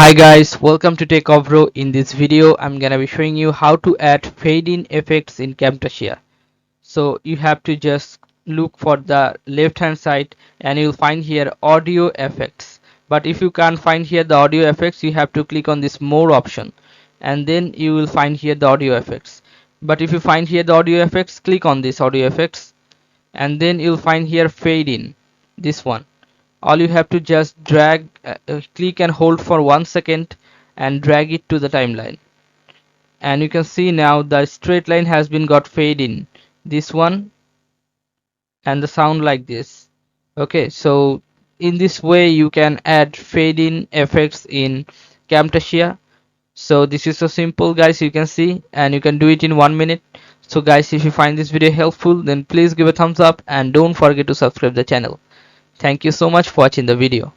Hi guys, welcome to Techavro. In this video, I'm gonna be showing you how to add fade-in effects in Camtasia. So you have to just look for the left-hand side, and you'll find here audio effects. But if you can't find here the audio effects, you have to click on this more option, and then you will find here the audio effects. But if you find here the audio effects, click on this audio effects, and then you'll find here fade-in, this one. All you have to just drag, click and hold for 1 second and drag it to the timeline, and you can see now the straight line has been got fade in, this one, and the sound like this. Okay, so in this way you can add fade in effects in Camtasia. So this is so simple guys, you can see, and you can do it in 1 minute. So guys, if you find this video helpful, then please give a thumbs up and don't forget to subscribe the channel. Thank you so much for watching the video.